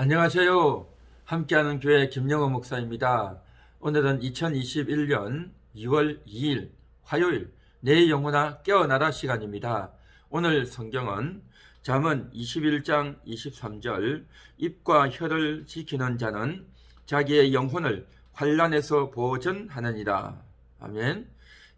안녕하세요. 함께하는 교회 김영호 목사입니다. 오늘은 2021년 2월 2일 화요일 내 영혼아 깨어나라 시간입니다. 오늘 성경은 잠언 21장 23절 입과 혀를 지키는 자는 자기의 영혼을 환난에서 보전하느니라. 아멘.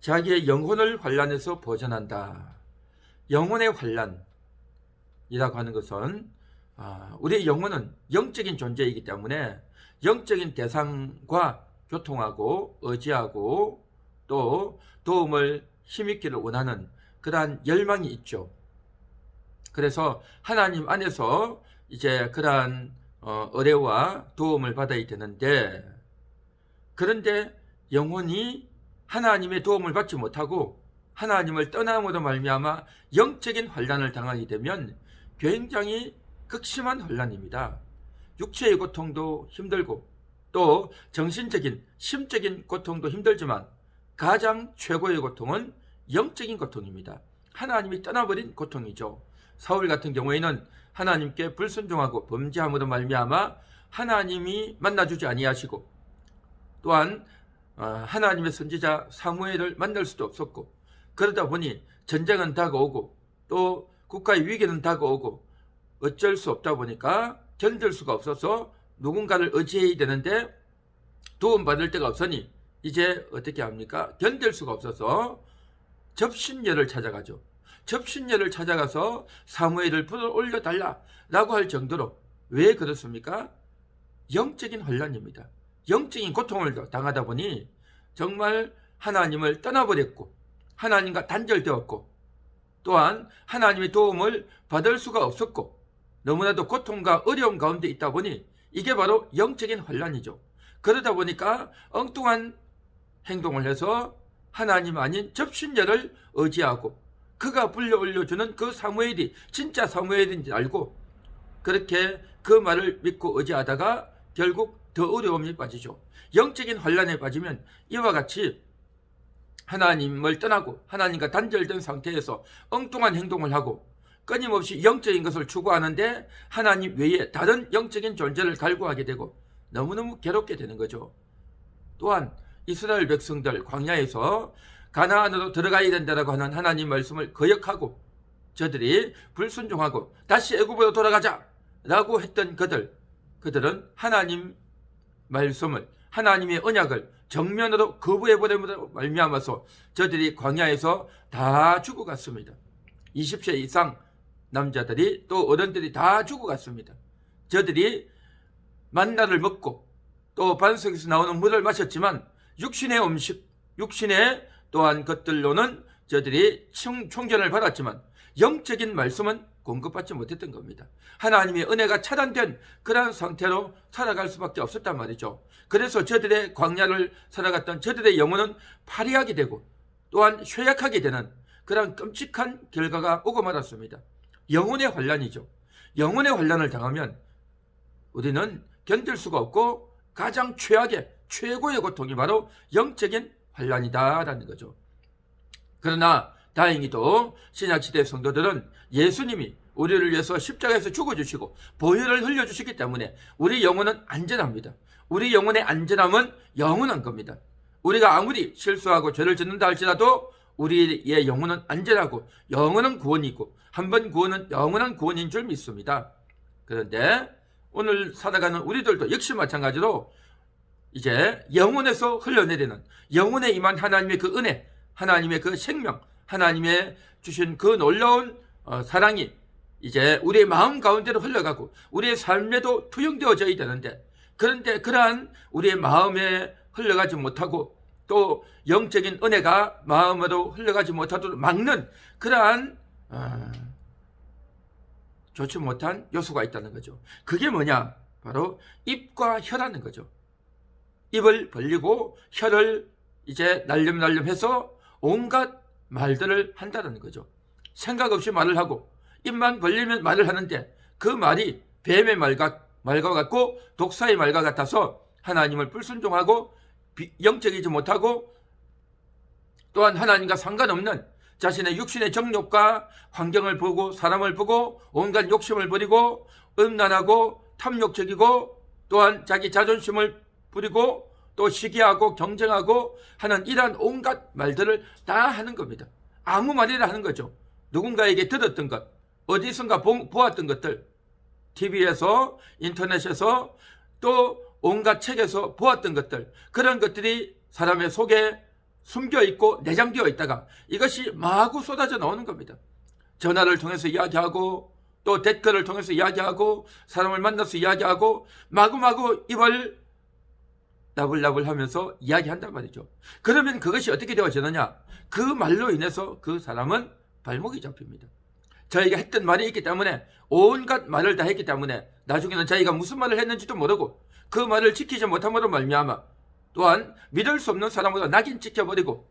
자기의 영혼을 환난에서 보전한다. 영혼의 환난이라고 하는 것은 우리의 영혼은 영적인 존재이기 때문에 영적인 대상과 교통하고 의지하고 또 도움을 힘있기를 원하는 그러한 열망이 있죠. 그래서 하나님 안에서 이제 그러한 의뢰와 도움을 받아야 되는데, 그런데 영혼이 하나님의 도움을 받지 못하고 하나님을 떠남으로 말미암아 영적인 환난을 당하게 되면 굉장히 극심한 혼란입니다. 육체의 고통도 힘들고 또 정신적인 심적인 고통도 힘들지만 가장 최고의 고통은 영적인 고통입니다. 하나님이 떠나버린 고통이죠. 사울 같은 경우에는 하나님께 불순종하고 범죄함으로 말미암아 하나님이 만나주지 아니하시고, 또한 하나님의 선지자 사무엘을 만날 수도 없었고, 그러다 보니 전쟁은 다가오고 또 국가의 위기는 다가오고 어쩔 수 없다 보니까 견딜 수가 없어서 누군가를 의지해야 되는데 도움받을 데가 없으니 이제 어떻게 합니까? 견딜 수가 없어서 접신녀를 찾아가죠. 접신녀를 찾아가서 사무엘을 불러 올려달라라고 할 정도로. 왜 그렇습니까? 영적인 혼란입니다. 영적인 고통을 당하다 보니 정말 하나님을 떠나버렸고 하나님과 단절되었고 또한 하나님의 도움을 받을 수가 없었고 너무나도 고통과 어려움 가운데 있다 보니 이게 바로 영적인 혼란이죠. 그러다 보니까 엉뚱한 행동을 해서 하나님 아닌 접신녀를 의지하고 그가 불러 올려주는 그 사무엘이 진짜 사무엘인지 알고 그렇게 그 말을 믿고 의지하다가 결국 더 어려움이 빠지죠. 영적인 혼란에 빠지면 이와 같이 하나님을 떠나고 하나님과 단절된 상태에서 엉뚱한 행동을 하고 끊임없이 영적인 것을 추구하는데 하나님 외에 다른 영적인 존재를 갈구하게 되고 너무너무 괴롭게 되는 거죠. 또한 이스라엘 백성들 광야에서 가나안으로 들어가야 된다라고 하는 하나님 말씀을 거역하고 저들이 불순종하고 다시 애굽으로 돌아가자 라고 했던 그들은 하나님 말씀을, 하나님의 언약을 정면으로 거부해버림으로 말미암아서 저들이 광야에서 다 죽어갔습니다. 20세 이상 남자들이 또 어른들이 다 죽어갔습니다. 저들이 만나를 먹고 또 반석에서 나오는 물을 마셨지만 육신의 음식, 육신의 또한 것들로는 저들이 충전을 받았지만 영적인 말씀은 공급받지 못했던 겁니다. 하나님의 은혜가 차단된 그런 상태로 살아갈 수밖에 없었단 말이죠. 그래서 저들의 광야를 살아갔던 저들의 영혼은 파리하게 되고 또한 쇠약하게 되는 그런 끔찍한 결과가 오고 말았습니다. 영혼의 혼란이죠. 영혼의 혼란을 당하면 우리는 견딜 수가 없고 가장 최고의 고통이 바로 영적인 혼란이다라는 거죠. 그러나 다행히도 신약시대 성도들은 예수님이 우리를 위해서 십자가에서 죽어주시고 보혈을 흘려주시기 때문에 우리 영혼은 안전합니다. 우리 영혼의 안전함은 영원한 겁니다. 우리가 아무리 실수하고 죄를 짓는다 할지라도 우리의 영혼은 안전하고 영원한 구원이고 한번 구원은 영원한 구원인 줄 믿습니다. 그런데 오늘 살아가는 우리들도 역시 마찬가지로 이제 영혼에서 흘러내리는 영혼에 임한 하나님의 그 은혜, 하나님의 그 생명, 하나님의 주신 그 놀라운 사랑이 이제 우리의 마음 가운데로 흘러가고 우리의 삶에도 투영되어져야 되는데, 그런데 그러한 우리의 마음에 흘러가지 못하고 또 영적인 은혜가 마음으로 흘러가지 못하도록 막는 그러한 좋지 못한 요소가 있다는 거죠. 그게 뭐냐? 바로 입과 혀라는 거죠. 입을 벌리고 혀를 이제 날름날름해서 온갖 말들을 한다는 거죠. 생각 없이 말을 하고 입만 벌리면 말을 하는데 그 말이 뱀의 말과 같고 독사의 말과 같아서 하나님을 불순종하고 영적이지 못하고 또한 하나님과 상관없는 자신의 육신의 정욕과 환경을 보고 사람을 보고 온갖 욕심을 부리고 음란하고 탐욕적이고 또한 자기 자존심을 부리고 또 시기하고 경쟁하고 하는 이러한 온갖 말들을 다 하는 겁니다. 아무 말이나 하는 거죠. 누군가에게 들었던 것, 어디선가 보았던 것들, TV에서, 인터넷에서, 또 온갖 책에서 보았던 것들, 그런 것들이 사람의 속에 숨겨있고 내장되어 있다가 이것이 마구 쏟아져 나오는 겁니다. 전화를 통해서 이야기하고 또 댓글을 통해서 이야기하고 사람을 만나서 이야기하고 마구마구 입을 나불나불 하면서 이야기한단 말이죠. 그러면 그것이 어떻게 되어지느냐? 그 말로 인해서 그 사람은 발목이 잡힙니다. 자기가 했던 말이 있기 때문에 온갖 말을 다 했기 때문에 나중에는 자기가 무슨 말을 했는지도 모르고 그 말을 지키지 못함으로 말미암아 또한 믿을 수 없는 사람보다 낙인 찍혀버리고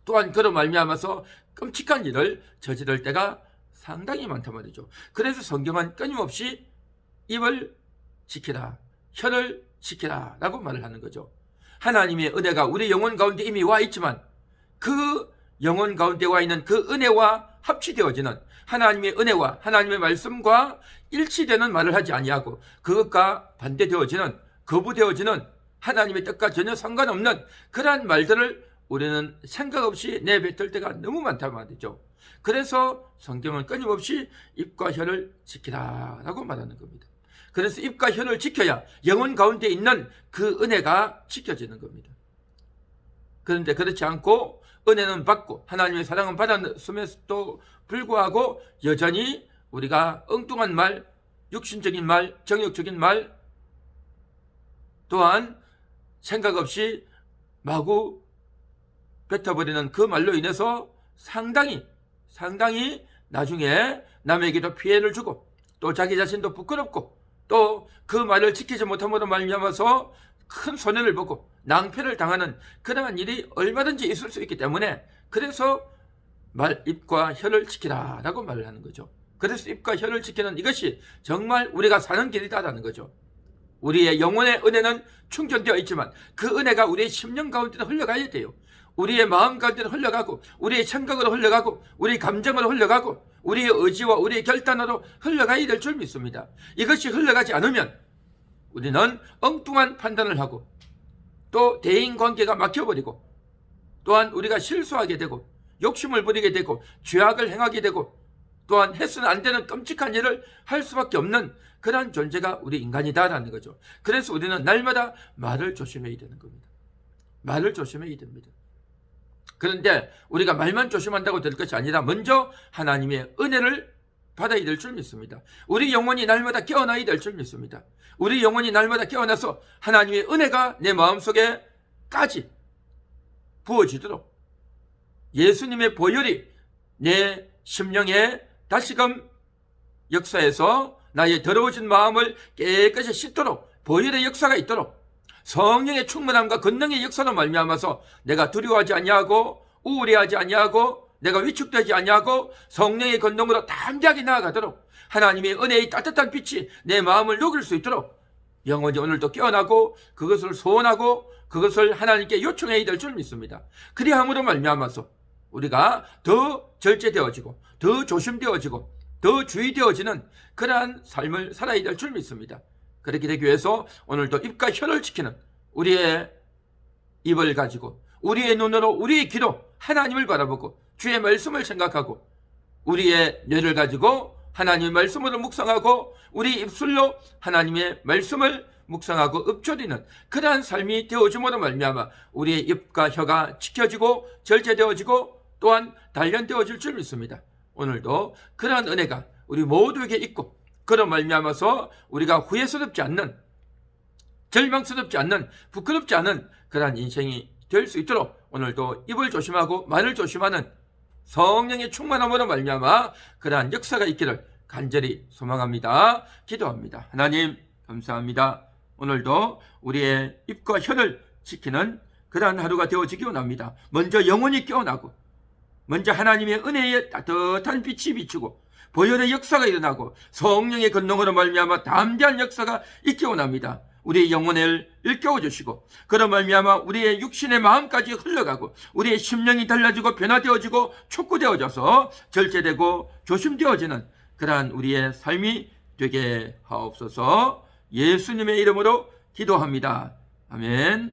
또한 그로 말미암아서 끔찍한 일을 저지를 때가 상당히 많단 말이죠. 그래서 성경은 끊임없이 입을 지키라, 혀를 지키라 라고 말을 하는 거죠. 하나님의 은혜가 우리 영혼 가운데 이미 와 있지만 그 영혼 가운데 와 있는 그 은혜와 합치되어지는 하나님의 은혜와 하나님의 말씀과 일치되는 말을 하지 아니하고 그것과 반대되어지는 거부되어지는 하나님의 뜻과 전혀 상관없는 그러한 말들을 우리는 생각 없이 내뱉을 때가 너무 많단 말이죠. 그래서 성경은 끊임없이 입과 혀를 지키라 라고 말하는 겁니다. 그래서 입과 혀를 지켜야 영혼 가운데 있는 그 은혜가 지켜지는 겁니다. 그런데 그렇지 않고 은혜는 받고 하나님의 사랑은 받았음에도 불구하고 여전히 우리가 엉뚱한 말, 육신적인 말, 정욕적인 말 또한 생각 없이 마구 뱉어버리는 그 말로 인해서 상당히 나중에 남에게도 피해를 주고 또 자기 자신도 부끄럽고 또 그 말을 지키지 못함으로 말미암아서 큰 손해를 보고 낭패를 당하는 그러한 일이 얼마든지 있을 수 있기 때문에 그래서 입과 혀를 지키라 라고 말을 하는 거죠. 그래서 입과 혀를 지키는 이것이 정말 우리가 사는 길이다라는 거죠. 우리의 영혼의 은혜는 충전되어 있지만 그 은혜가 우리의 심령 가운데는 흘러가야 돼요. 우리의 마음 가운데는 흘러가고 우리의 생각으로 흘러가고 우리의 감정으로 흘러가고 우리의 의지와 우리의 결단으로 흘러가야 될 줄 믿습니다. 이것이 흘러가지 않으면 우리는 엉뚱한 판단을 하고 또 대인관계가 막혀버리고 또한 우리가 실수하게 되고 욕심을 부리게 되고 죄악을 행하게 되고 또한 해서는 안 되는 끔찍한 일을 할 수밖에 없는 그러한 존재가 우리 인간이다라는 거죠. 그래서 우리는 날마다 말을 조심해야 되는 겁니다. 말을 조심해야 됩니다. 그런데 우리가 말만 조심한다고 될 것이 아니라 먼저 하나님의 은혜를 받아야 될 줄 믿습니다. 우리 영혼이 날마다 깨어나야 될 줄 믿습니다. 우리 영혼이 날마다 깨어나서 하나님의 은혜가 내 마음속에까지 부어지도록 예수님의 보혈이 내 심령에 다시금 역사해서 나의 더러워진 마음을 깨끗이 씻도록 보혈의 역사가 있도록 성령의 충만함과 권능의 역사로 말미암아서 내가 두려워하지 아니하고 우울해하지 아니하고 내가 위축되지 아니하고 성령의 권능으로 담대하게 나아가도록 하나님의 은혜의 따뜻한 빛이 내 마음을 녹일 수 있도록 영원히 오늘도 깨어나고 그것을 소원하고 그것을 하나님께 요청해야 될 줄 믿습니다. 그리함으로 말미암아서 우리가 더 절제되어지고 더 조심되어지고 더 주의되어지는 그러한 삶을 살아야 될 줄 믿습니다. 그렇게 되기 위해서 오늘도 입과 혀를 지키는 우리의 입을 가지고 우리의 눈으로 우리의 귀로 하나님을 바라보고 주의 말씀을 생각하고 우리의 뇌를 가지고 하나님의 말씀으로 묵상하고 우리 입술로 하나님의 말씀을 묵상하고 읊조리는 그러한 삶이 되어줌으로 말미암아 우리의 입과 혀가 지켜지고 절제되어지고 또한 단련되어질 줄 믿습니다. 오늘도 그러한 은혜가 우리 모두에게 있고 그런 말미암아서 우리가 후회스럽지 않는 절망스럽지 않는 부끄럽지 않은 그러한 인생이 될 수 있도록 오늘도 입을 조심하고 말을 조심하는 성령의 충만함으로 말미암아 그러한 역사가 있기를 간절히 소망합니다. 기도합니다. 하나님 감사합니다. 오늘도 우리의 입과 혀를 지키는 그러한 하루가 되어지기 원합니다. 먼저 영혼이 깨어나고 먼저 하나님의 은혜의 따뜻한 빛이 비추고 보혈의 역사가 일어나고 성령의 권능으로 말미암아 담대한 역사가 있기 원합니다. 우리의 영혼을 일깨워 주시고 그런 말미암아 우리의 육신의 마음까지 흘러가고 우리의 심령이 달라지고 변화되어지고 촉구되어져서 절제되고 조심되어지는 그러한 우리의 삶이 되게 하옵소서. 예수님의 이름으로 기도합니다. 아멘.